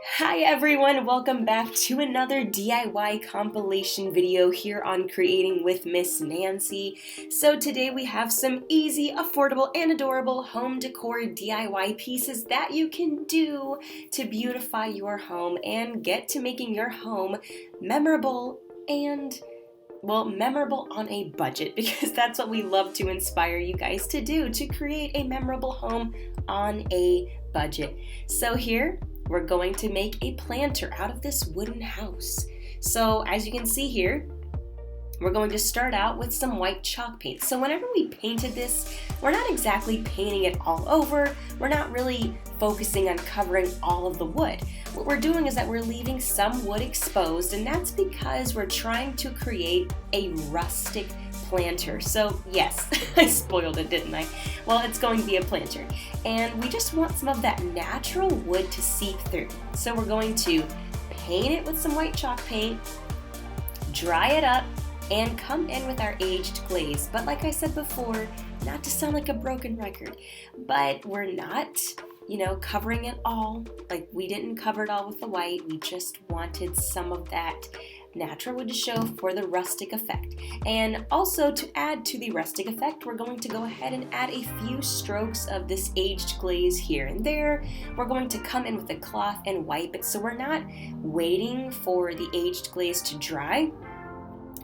Hi everyone, welcome back to another DIY compilation video here on Creating with Miss Nancy. So today we have some easy, affordable, and adorable home decor DIY pieces that you can do to beautify your home and get to making your home memorable and memorable on a budget, because that's what we love to inspire you guys to do, to create a memorable home on a budget. So here, we're going to make a planter out of this wooden house. So as you can see here, we're going to start out with some white chalk paint. So whenever we painted this, we're not exactly painting it all over. We're not really focusing on covering all of the wood. What we're doing is that we're leaving some wood exposed, and that's because we're trying to create a rustic planter. So yes, I spoiled it, didn't I? Well, it's going to be a planter. And we just want some of that natural wood to seep through. So we're going to paint it with some white chalk paint, dry it up, and come in with our aged glaze. But like I said before, not to sound like a broken record, but we're not, covering it all. Like, we didn't cover it all with the white. We just wanted some of that natural wood to show for the rustic effect. And also, to add to the rustic effect, we're going to go ahead and add a few strokes of this aged glaze here and there. We're going to come in with a cloth and wipe it, so we're not waiting for the aged glaze to dry.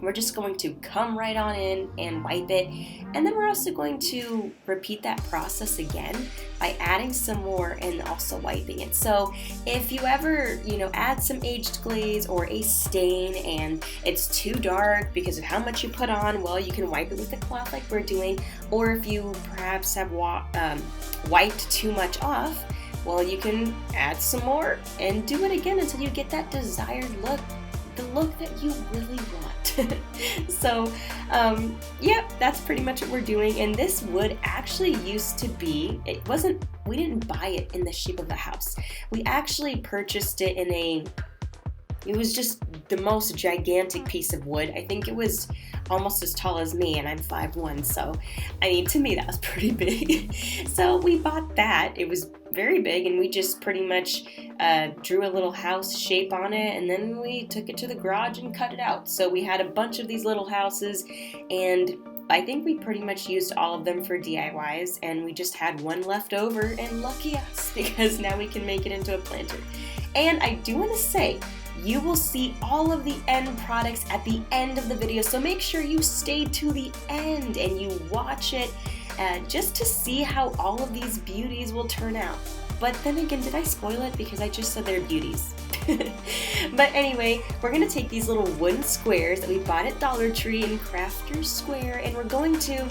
We're just going to come right on in and wipe it. And then we're also going to repeat that process again by adding some more and also wiping it. So if you ever, add some aged glaze or a stain and it's too dark because of how much you put on, well, you can wipe it with a cloth like we're doing. Or if you perhaps have wiped too much off, well, you can add some more and do it again until you get that desired look, the look that you really want. So, that's pretty much what we're doing. And this wood actually used to be, we didn't buy it in the shape of a house. We actually purchased it it was just the most gigantic piece of wood. I think it was almost as tall as me, and I'm 5'1", so to me that was pretty big. So we bought that. It was very big, and we just pretty much drew a little house shape on it, and then we took it to the garage and cut it out. So we had a bunch of these little houses, and I think we pretty much used all of them for DIYs, and we just had one left over, and lucky us, because now we can make it into a planter. And I do want to say, you will see all of the end products at the end of the video, so make sure you stay to the end and you watch it just to see how all of these beauties will turn out. But then again, did I spoil it? Because I just said they're beauties. But anyway, we're going to take these little wooden squares that we bought at Dollar Tree in Crafter's Square, and we're going to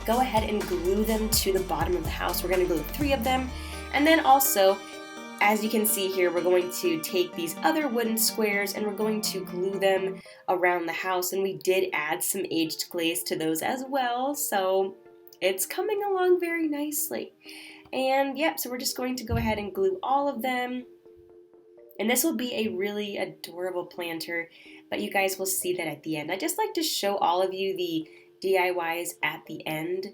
go ahead and glue them to the bottom of the house. We're going to glue 3 of them, and then also, as you can see here, we're going to take these other wooden squares and we're going to glue them around the house, and we did add some aged glaze to those as well, so it's coming along very nicely. And so we're just going to go ahead and glue all of them, and this will be a really adorable planter, but you guys will see that at the end. I just like to show all of you the DIYs at the end,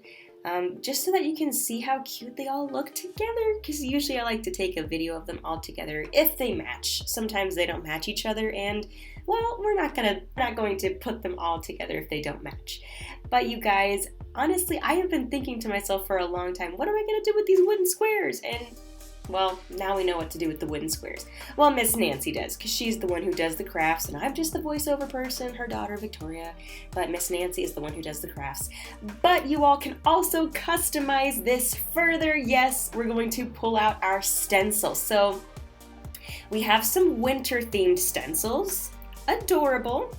just so that you can see how cute they all look together, because usually I like to take a video of them all together if they match. Sometimes they don't match each other, and well, we're not going to put them all together if they don't match. But you guys, honestly, I have been thinking to myself for a long time, what am I going to do with these wooden squares? And well, now we know what to do with the wooden squares. Well, Miss Nancy does, because she's the one who does the crafts, and I'm just the voiceover person, her daughter Victoria, but Miss Nancy is the one who does the crafts. But you all can also customize this further. Yes, we're going to pull out our stencils. So we have some winter-themed stencils, adorable,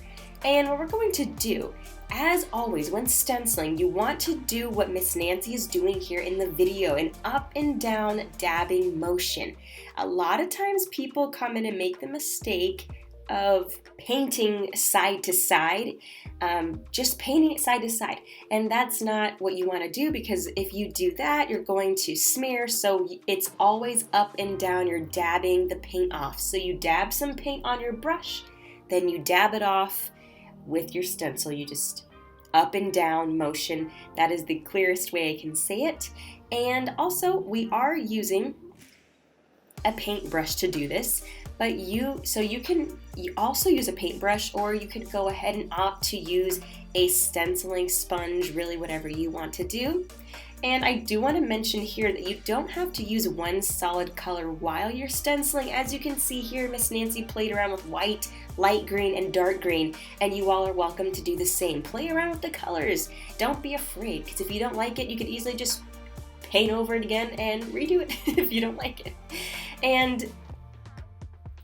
and what we're going to do, as always, when stenciling, you want to do what Miss Nancy is doing here in the video, an up and down dabbing motion. A lot of times people come in and make the mistake of painting side to side, just painting it side to side. And that's not what you want to do, because if you do that, you're going to smear. So it's always up and down. You're dabbing the paint off. So you dab some paint on your brush, then you dab it off with your stencil. You just up and down motion. That is the clearest way I can say it. And also, we are using a paintbrush to do this, but you can also use a paintbrush, or you could go ahead and opt to use a stenciling sponge, really whatever you want to do. And I do want to mention here that you don't have to use one solid color while you're stenciling. As you can see here, Miss Nancy played around with white, light green, and dark green, and you all are welcome to do the same. Play around with the colors. Don't be afraid, because if you don't like it, you could easily just paint over it again and redo it if you don't like it. And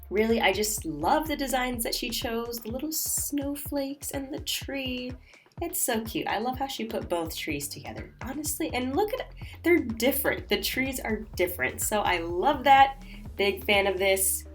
really, I just love the designs that she chose, the little snowflakes and the tree. It's so cute. I love how she put both trees together, honestly. And look at it, they're different. The trees are different. So I love that. Big fan of this.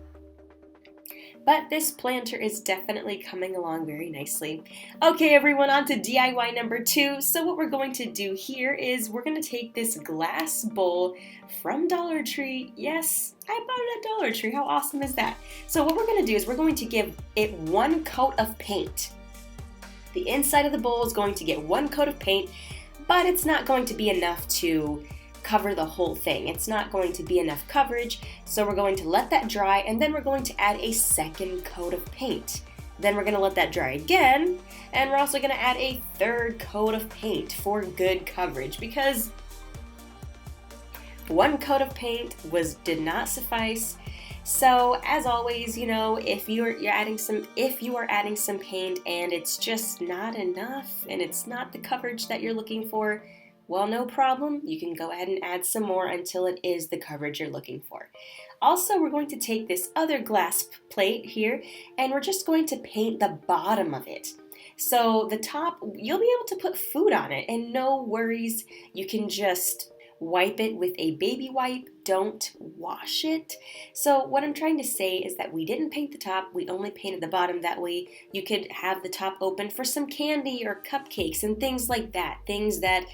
But this planter is definitely coming along very nicely. Okay, everyone, on to DIY number 2. So what we're going to do here is we're going to take this glass bowl from Dollar Tree. Yes, I bought it at Dollar Tree. How awesome is that? So what we're going to do is we're going to give it one coat of paint. The inside of the bowl is going to get one coat of paint, but it's not going to be enough to cover the whole thing. It's not going to be enough coverage, so we're going to let that dry, and then we're going to add a second coat of paint. Then we're going to let that dry again, and we're also going to add a third coat of paint for good coverage, because one coat of paint did not suffice. So as always, you know, if you are adding some paint and it's just not enough and it's not the coverage that you're looking for, well, no problem. You can go ahead and add some more until it is the coverage you're looking for. Also, we're going to take this other glass plate here and we're just going to paint the bottom of it. So the top, you'll be able to put food on it, and no worries, you can just wipe it with a baby wipe. Don't wash it. So what I'm trying to say is that we didn't paint the top, we only painted the bottom. That way you could have the top open for some candy or cupcakes and things like that. Things that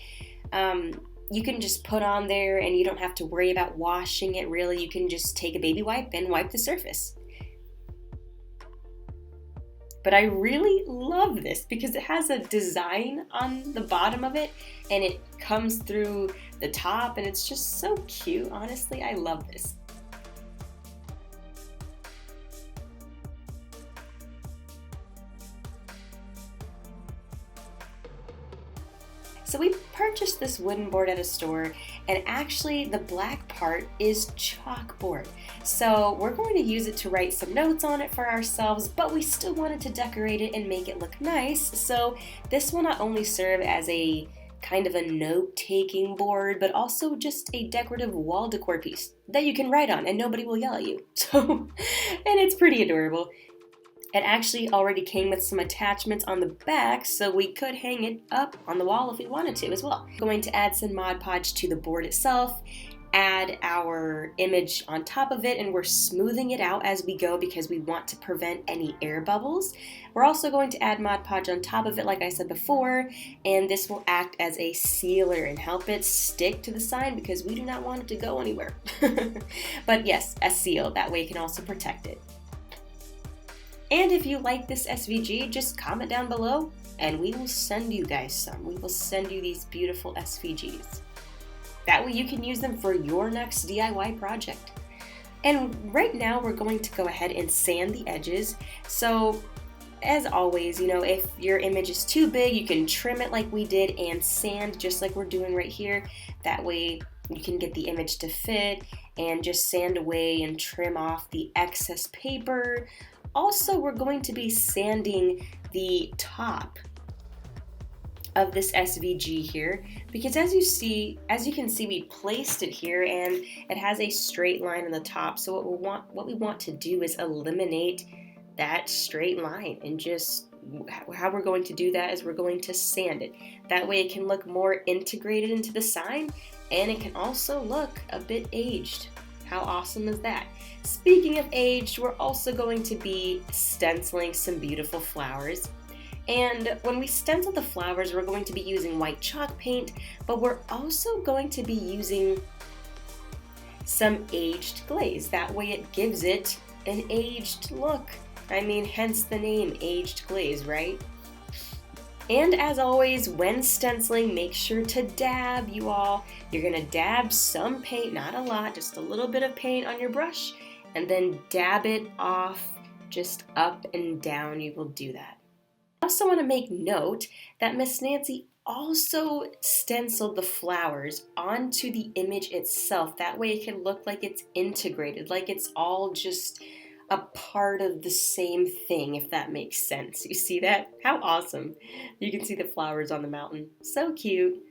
you can just put on there and you don't have to worry about washing it really. You can just take a baby wipe and wipe the surface. But I really love this because it has a design on the bottom of it and it comes through the top and it's just so cute. Honestly, I love this. So we purchased this wooden board at a store, and actually the black part is chalkboard. So we're going to use it to write some notes on it for ourselves, but we still wanted to decorate it and make it look nice. So this will not only serve as a kind of a note-taking board, but also just a decorative wall decor piece that you can write on and nobody will yell at you. So, and it's pretty adorable. It actually already came with some attachments on the back, so we could hang it up on the wall if we wanted to as well. Going to add some Mod Podge to the board itself, add our image on top of it, and we're smoothing it out as we go because we want to prevent any air bubbles. We're also going to add Mod Podge on top of it, like I said before, and this will act as a sealer and help it stick to the sign because we do not want it to go anywhere. But yes, a seal, that way it can also protect it. And if you like this SVG, just comment down below and we will send you guys some. We will send you these beautiful SVGs. That way you can use them for your next DIY project. And right now we're going to go ahead and sand the edges. So as always, you know, if your image is too big, you can trim it like we did and sand just like we're doing right here. That way you can get the image to fit and just sand away and trim off the excess paper. Also, we're going to be sanding the top of this SVG here because as you can see, we placed it here and it has a straight line on the top. So what we want to do is eliminate that straight line, and just how we're going to do that is we're going to sand it. That way it can look more integrated into the sign and it can also look a bit aged. How awesome is that? Speaking of aged, we're also going to be stenciling some beautiful flowers. And when we stencil the flowers, we're going to be using white chalk paint, but we're also going to be using some aged glaze. That way it gives it an aged look. I mean, hence the name aged glaze, right? And as always, when stenciling, make sure to dab, you all. You're gonna dab some paint, not a lot, just a little bit of paint on your brush, and then dab it off just up and down. You will do that. I also want to make note that Miss Nancy also stenciled the flowers onto the image itself. That way it can look like it's integrated, like it's all just a part of the same thing, if that makes sense. You see that? How awesome. You can see the flowers on the mountain. So cute.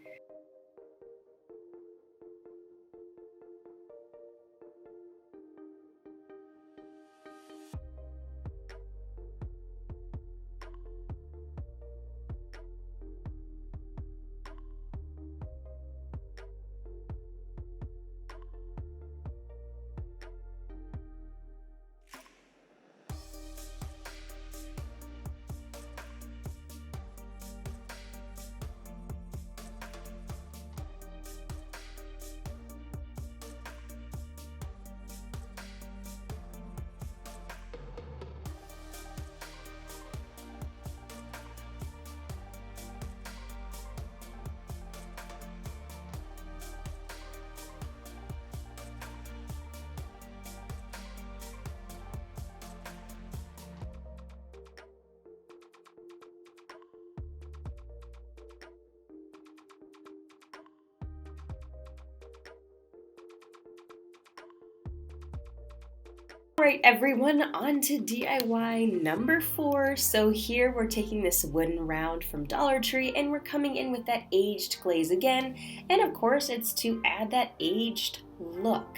Alright everyone, on to DIY number 4. So here we're taking this wooden round from Dollar Tree and we're coming in with that aged glaze again. And of course it's to add that aged look.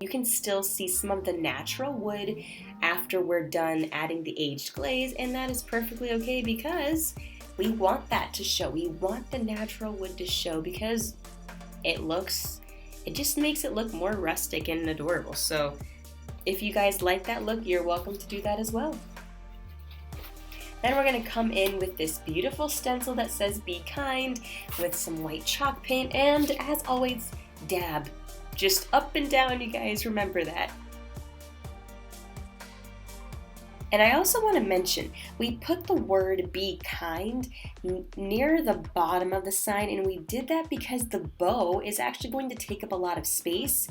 You can still see some of the natural wood after we're done adding the aged glaze, and that is perfectly okay because we want that to show. We want the natural wood to show because it just makes it look more rustic and adorable. So if you guys like that look, you're welcome to do that as well. Then we're going to come in with this beautiful stencil that says "Be Kind" with some white chalk paint, and as always, dab. Just up and down, you guys, remember that. And I also want to mention, we put the word "be kind" near the bottom of the sign, and we did that because the bow is actually going to take up a lot of space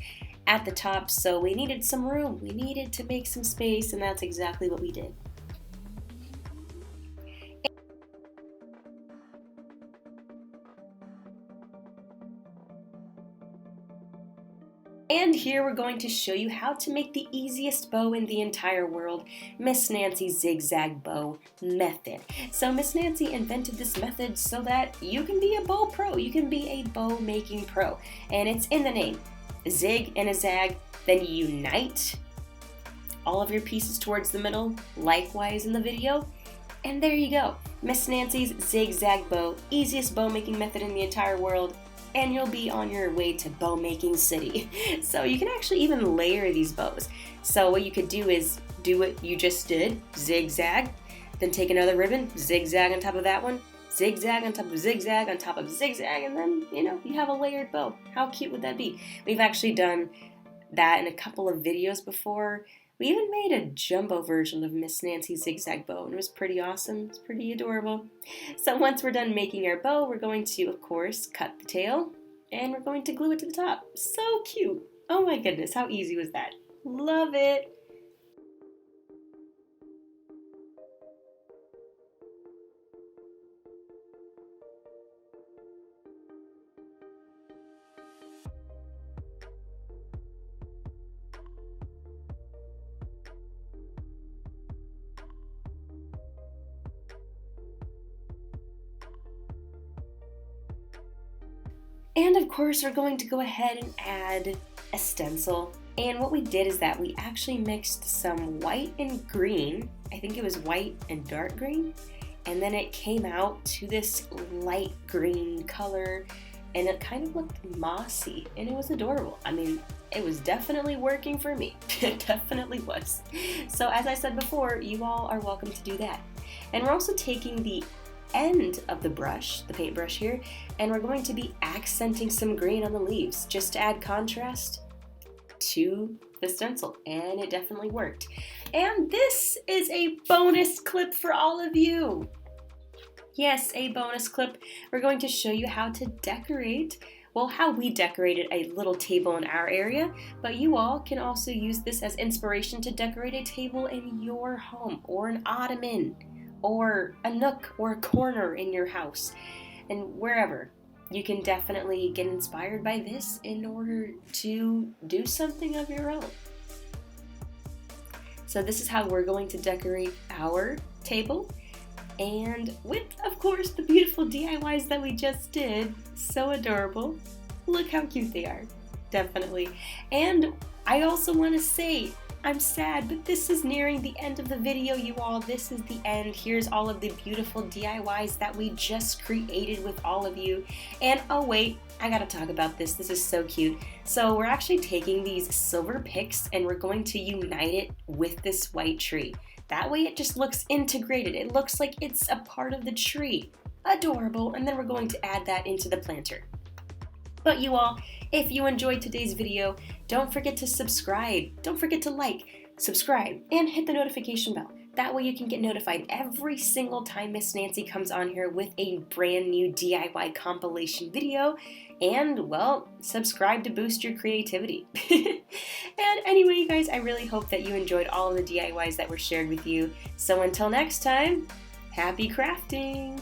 at the top, so we needed some room. We needed to make some space, and that's exactly what we did. And here we're going to show you how to make the easiest bow in the entire world, Miss Nancy's zigzag bow method. So Miss Nancy invented this method so that you can be a bow pro, you can be a bow making pro, and it's in the name. A zig and a zag, then you unite all of your pieces towards the middle, likewise in the video, and there you go. Miss Nancy's zigzag bow, easiest bow making method in the entire world, and you'll be on your way to bow making city. So you can actually even layer these bows. So what you could do is do what you just did, zigzag, then take another ribbon, zigzag on top of that one, zigzag on top of zigzag on top of zigzag, and then, you have a layered bow. How cute would that be? We've actually done that in a couple of videos before. We even made a jumbo version of Miss Nancy's zigzag bow, and it was pretty awesome. It's pretty adorable. So once we're done making our bow, we're going to, of course, cut the tail, and we're going to glue it to the top. So cute. Oh my goodness, how easy was that? Love it. And of course, we're going to go ahead and add a stencil. And what we did is that we actually mixed some white and green. I think it was white and dark green. And then it came out to this light green color, and it kind of looked mossy, and it was adorable. I mean, it was definitely working for me. It definitely was. So as I said before, you all are welcome to do that. And we're also taking the end of the brush, the paintbrush here, and we're going to be accenting some green on the leaves just to add contrast to the stencil, and it definitely worked. And this is a bonus clip for all of you. Yes, a bonus clip. We're going to show you how to decorate, well, how we decorated a little table in our area, but you all can also use this as inspiration to decorate a table in your home, or an ottoman, or a nook or a corner in your house, and wherever. You can definitely get inspired by this in order to do something of your own. So this is how we're going to decorate our table, and with, of course, the beautiful DIYs that we just did. So adorable. Look how cute they are. Definitely. And I also want to say, I'm sad, but this is nearing the end of the video, you all. This is the end. Here's all of the beautiful DIYs that we just created with all of you. And oh wait, I gotta talk about this. This is so cute. So we're actually taking these silver picks and we're going to unite it with this white tree. That way it just looks integrated. It looks like it's a part of the tree. Adorable. And then we're going to add that into the planter. But you all, if you enjoyed today's video, don't forget to subscribe. Don't forget to like, subscribe, and hit the notification bell. That way you can get notified every single time Miss Nancy comes on here with a brand new DIY compilation video. And, well, subscribe to boost your creativity. And anyway, you guys, I really hope that you enjoyed all of the DIYs that were shared with you. So until next time, happy crafting!